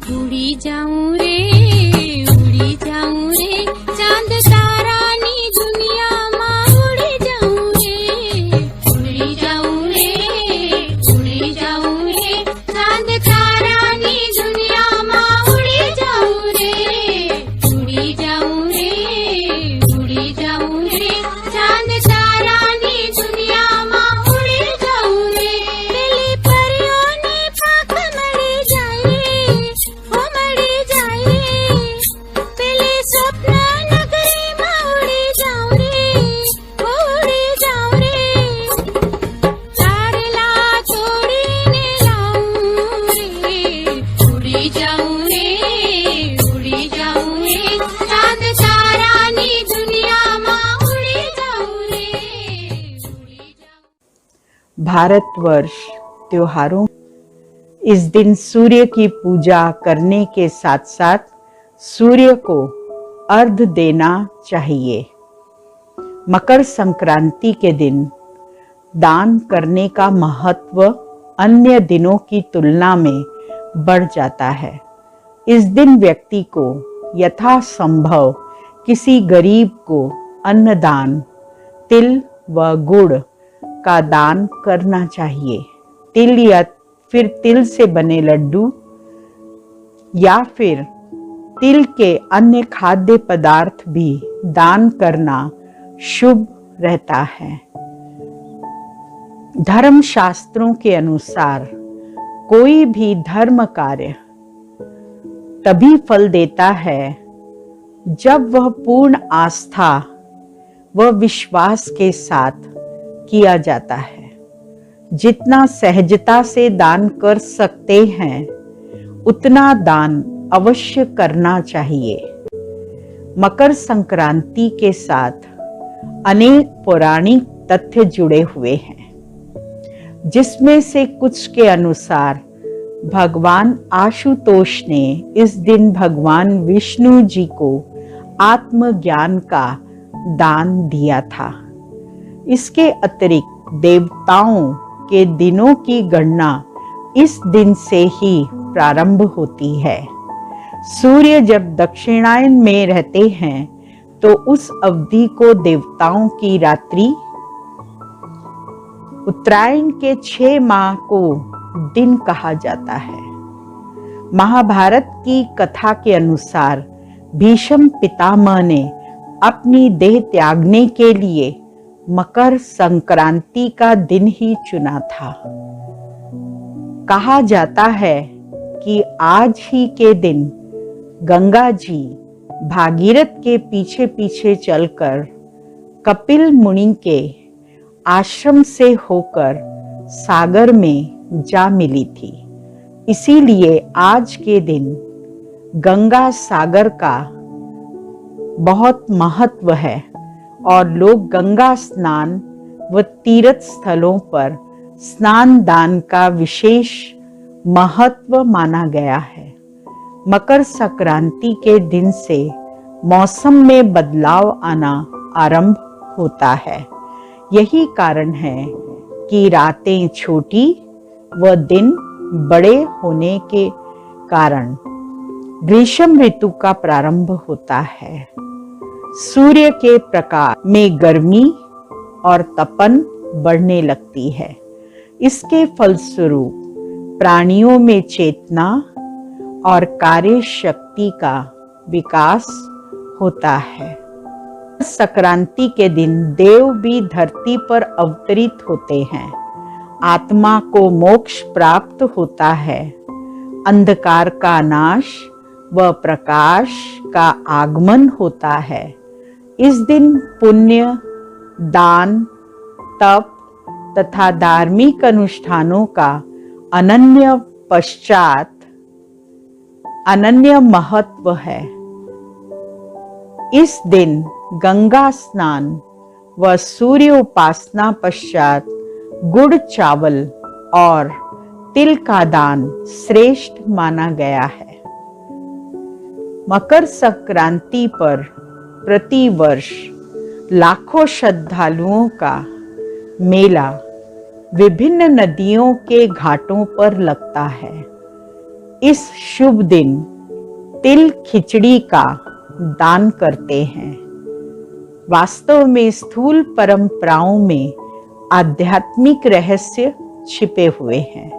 उड़ी जाऊं रे, उड़ी जाऊं रे, चांद तारानी दुनिया मां उड़ी जाऊं रे, उड़ी जाऊं रे, उड़ी जाऊं रे, चांद तारानी दुनिया मां उड़ी जाऊं रे, उड़ी जाऊं रे, उड़ी जाऊं रे, चांद तारानी दुनिया मां उड़ी जाऊं रे। पेली परियों ने पाख मड़ी जाए, ओ मड़ी जाए, पेली स्वप्न नगरी मां उड़ी जाऊं रे, उड़ी जाऊं रे, तारला तोड़ीने लाऊं रे, उड़ी जाऊं रे, उड़ी जाऊं रे, चांद तारानी दुनिया मां उड़ी जाऊं रे, उड़ी जाऊं। भारतवर्ष त्योहारों, इस दिन सूर्य की पूजा करने के साथ साथ सूर्य को अर्घ देना चाहिए। मकर संक्रांति के दिन दान करने का महत्व अन्य दिनों की तुलना में बढ़ जाता है। इस दिन व्यक्ति को यथासंभव किसी गरीब को अन्नदान, तिल व गुड़ का दान करना चाहिए। तिल या फिर तिल से बने लड्डू या फिर तिल के अन्य खाद्य पदार्थ भी दान करना शुभ रहता है। धर्म शास्त्रों के अनुसार कोई भी धर्म कार्य तभी फल देता है जब वह पूर्ण आस्था व विश्वास के साथ किया जाता है। जितना सहजता से दान कर सकते हैं उतना दान अवश्य करना चाहिए। मकर संक्रांति के साथ अनेक पौराणिक तथ्य जुड़े हुए हैं, जिसमें से कुछ के अनुसार भगवान आशुतोष ने इस दिन भगवान विष्णु जी को आत्मज्ञान का दान दिया था। इसके अतिरिक्त देवताओं के दिनों की गणना इस दिन से ही प्रारंभ होती है। सूर्य जब दक्षिणायन में रहते हैं तो उस अवधि को देवताओं की रात्रि, उत्तरायण के 6 माह को दिन कहा जाता है। महाभारत की कथा के अनुसार भीष्म पितामह ने अपनी देह त्यागने के लिए मकर संक्रांति का दिन ही चुना था। कहा जाता है कि आज ही के दिन गंगा जी भागीरथ के पीछे पीछे चलकर कपिल मुनि के आश्रम से होकर सागर में जा मिली थी। इसीलिए आज के दिन गंगा सागर का बहुत महत्व है और लोग गंगा स्नान व तीर्थ स्थलों पर स्नान दान का विशेष महत्व माना गया है। मकर संक्रांति के दिन से मौसम में बदलाव आना आरंभ होता है। यही कारण है कि रातें छोटी व दिन बड़े होने के कारण ग्रीष्म ऋतु का प्रारंभ होता है। सूर्य के प्रकाश में गर्मी और तपन बढ़ने लगती है। इसके फलस्वरूप प्राणियों में चेतना और कार्य शक्ति का विकास होता है। संक्रांति के दिन देव भी धरती पर अवतरित होते हैं। आत्मा को मोक्ष प्राप्त होता है। अंधकार का नाश व प्रकाश का आगमन होता है। इस दिन पुण्य, दान, तप तथा धार्मिक अनुष्ठानों का अनन्य महत्व है। इस दिन गंगा स्नान व सूर्य उपासना पश्चात गुड़, चावल और तिल का दान श्रेष्ठ माना गया है। मकर संक्रांति पर प्रतिवर्ष लाखों श्रद्धालुओं का मेला विभिन्न नदियों के घाटों पर लगता है। इस शुभ दिन तिल खिचड़ी का दान करते हैं। वास्तव में स्थूल परंपराओं में आध्यात्मिक रहस्य छिपे हुए हैं।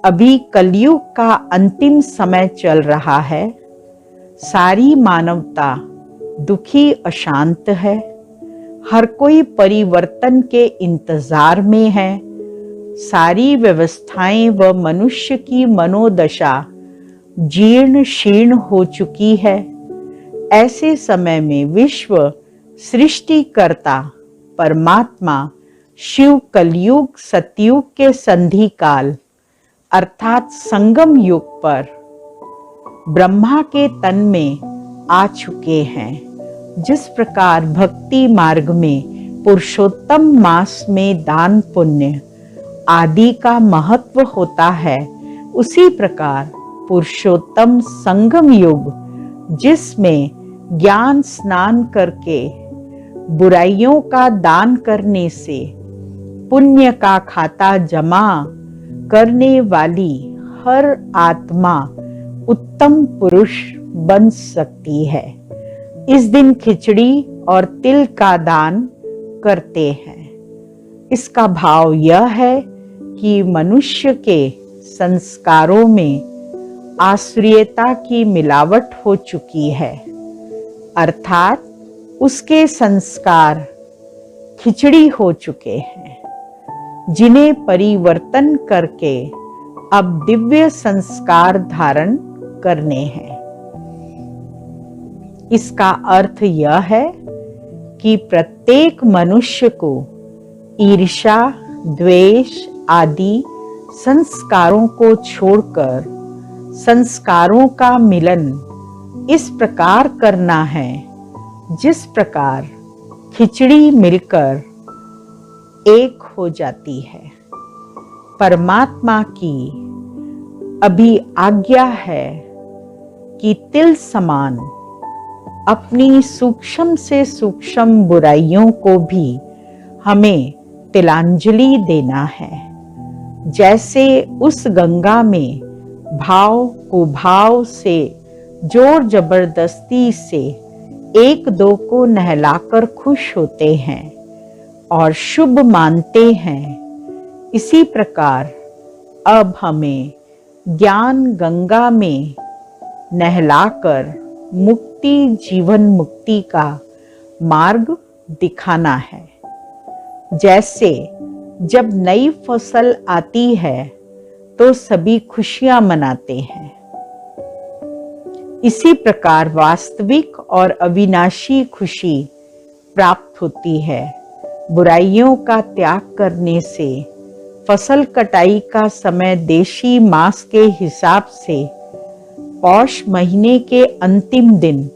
अभी कलयुग का अंतिम समय चल रहा है। सारी मानवता दुखी अशांत है। हर कोई परिवर्तन के इंतजार में है। सारी व्यवस्थाएं व मनुष्य की मनोदशा जीर्ण शीर्ण हो चुकी है। ऐसे समय में विश्व सृष्टिकर्ता परमात्मा शिव कलयुग सतयुग के संधि काल अर्थात संगम युग पर ब्रह्मा के तन में आ चुके हैं। जिस प्रकार भक्ति मार्ग में पुरुषोत्तम मास में दान पुण्य आदि का महत्व होता है, उसी प्रकार पुरुषोत्तम संगम युग, जिसमें ज्ञान स्नान करके बुराइयों का दान करने से पुण्य का खाता जमा करने वाली हर आत्मा उत्तम पुरुष बन सकती है। इस दिन खिचड़ी और तिल का दान करते हैं। इसका भाव यह है कि मनुष्य के संस्कारों में आसुरीयता की मिलावट हो चुकी है, अर्थात उसके संस्कार खिचड़ी हो चुके हैं, जिन्हें परिवर्तन करके अब दिव्य संस्कार धारण करने हैं। इसका अर्थ यह है कि प्रत्येक मनुष्य को ईर्ष्या, द्वेष आदि संस्कारों को छोड़कर संस्कारों का मिलन इस प्रकार करना है जिस प्रकार खिचड़ी मिलकर एक हो जाती है। परमात्मा की अभी आज्ञा है कि तिल समान अपनी सूक्ष्म से सूक्ष्म बुराइयों को भी हमें तिलांजलि देना है। जैसे उस गंगा में भाव कुभाव से जोर जबरदस्ती से एक दो को नहलाकर खुश होते हैं और शुभ मानते हैं, इसी प्रकार अब हमें ज्ञान गंगा में नहलाकर मुक्ति, जीवन मुक्ति का मार्ग दिखाना है। जैसे जब नई फसल आती है तो सभी खुशियां मनाते हैं, इसी प्रकार वास्तविक और अविनाशी खुशी प्राप्त होती है। बुराइयों का त्याग करने से फसल कटाई का समय देशी मास के हिसाब से पौष महीने के अंतिम दिन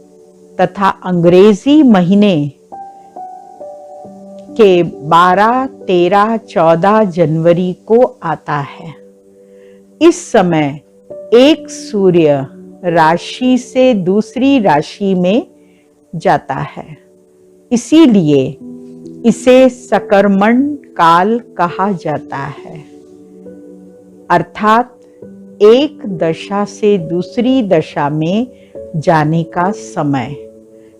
तथा अंग्रेजी महीने के 12, 13, 14 जनवरी को आता है। इस समय एक सूर्य राशि से दूसरी राशि में जाता है, इसीलिए इसे सकर्मण काल कहा जाता है, अर्थात एक दशा से दूसरी दशा में जाने का समय।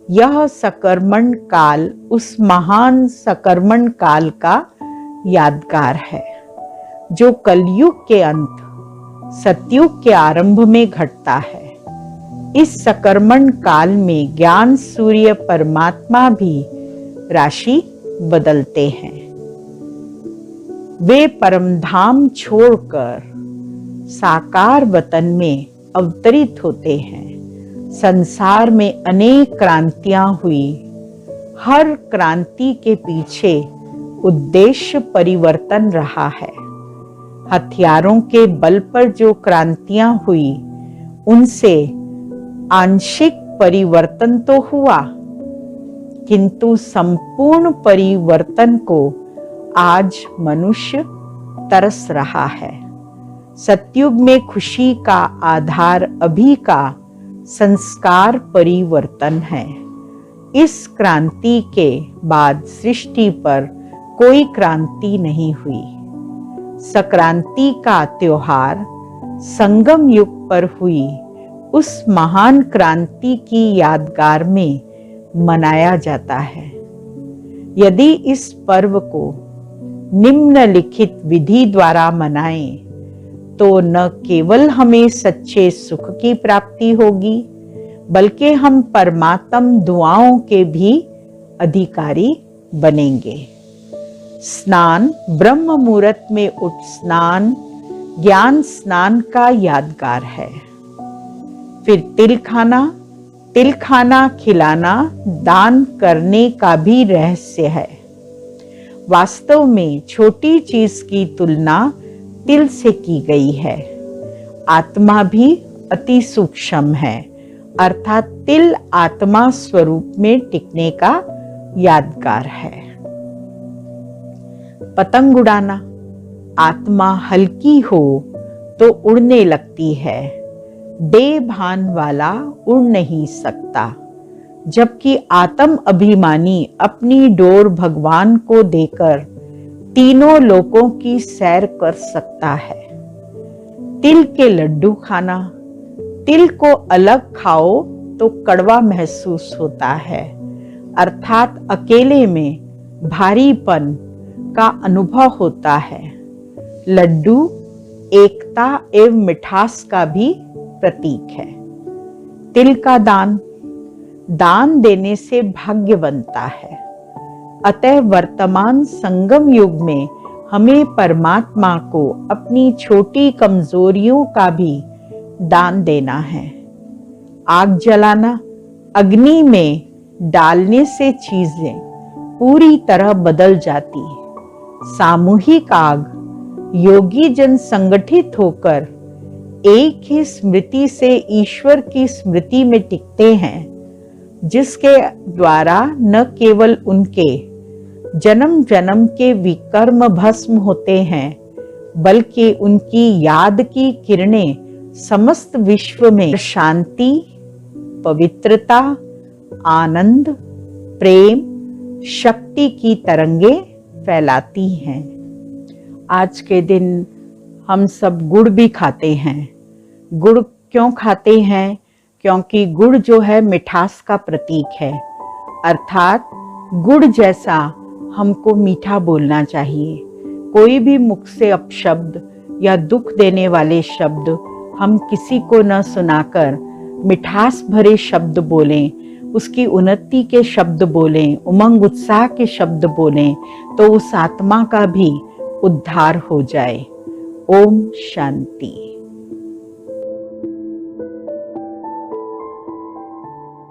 यह सकर्मण काल उस महान सकर्मण काल का यादगार है जो कलयुग के अंत, सतयुग के आरंभ में घटता है। इस सकर्मण काल में ज्ञान सूर्य परमात्मा भी राशि बदलते हैं। वे परमधाम छोड़कर साकार वतन में अवतरित होते हैं। संसार में अनेक क्रांतियां हुई। हर क्रांति के पीछे उद्देश्य परिवर्तन रहा है। हथियारों के बल पर जो क्रांतियां हुई, उनसे आंशिक परिवर्तन तो हुआ, किंतु संपूर्ण परिवर्तन को आज मनुष्य तरस रहा है। सतयुग में खुशी का आधार अभी का संस्कार परिवर्तन है। इस क्रांति के बाद सृष्टि पर कोई क्रांति नहीं हुई। संक्रांति का त्योहार संगम युग पर हुई उस महान क्रांति की यादगार में मनाया जाता है। यदि इस पर्व को निम्नलिखित विधि द्वारा मनाएं तो न केवल हमें सच्चे सुख की प्राप्ति होगी, बल्कि हम परमात्म दुआओं के भी अधिकारी बनेंगे। स्नान, ब्रह्म मुहूर्त में उठ स्नान ज्ञान स्नान का यादगार है। फिर तिल खाना खिलाना दान करने का भी रहस्य है। वास्तव में छोटी चीज की तुलना तिल से की गई है। आत्मा भी अति सूक्ष्म है, अर्थात तिल आत्मा स्वरूप में टिकने का यादगार है। पतंग उड़ाना, आत्मा हल्की हो तो उड़ने लगती है, बेभान वाला उड़ नहीं सकता, जबकि आत्म अभिमानी अपनी डोर भगवान को देकर तीनों लोकों की सैर कर सकता है। तिल के लड्डू खाना, तिल को अलग खाओ तो कड़वा महसूस होता है, अर्थात अकेले में भारीपन का अनुभव होता है। लड्डू एकता एवं मिठास का भी प्रतीक है। तिल का दान देने से भाग्य बनता है। अतः वर्तमान संगम युग में हमें परमात्मा को अपनी छोटी कमजोरियों का भी दान देना है। आग जलाना, अग्नि में डालने से चीजें पूरी तरह बदल जाती है। सामूहिक आग, योगी जन संगठित होकर एक ही स्मृति से ईश्वर की स्मृति में टिकते हैं, जिसके द्वारा न केवल उनके जन्म जन्म के विकर्म भस्म होते हैं, बल्कि उनकी याद की किरणें समस्त विश्व में शांति, पवित्रता, आनंद, प्रेम, शक्ति की तरंगे फैलाती हैं। आज के दिन हम सब गुड़ भी खाते हैं। गुड़ क्यों खाते हैं? क्योंकि गुड़ जो है मिठास का प्रतीक है, अर्थात गुड़ जैसा हमको मीठा बोलना चाहिए। कोई भी मुख से अपशब्द या दुख देने वाले शब्द हम किसी को न सुनाकर मिठास भरे शब्द बोलें, उसकी उन्नति के शब्द बोलें, उमंग उत्साह के शब्द बोलें, तो उस आत्मा का भी उद्धार हो जाए। ओम शांति।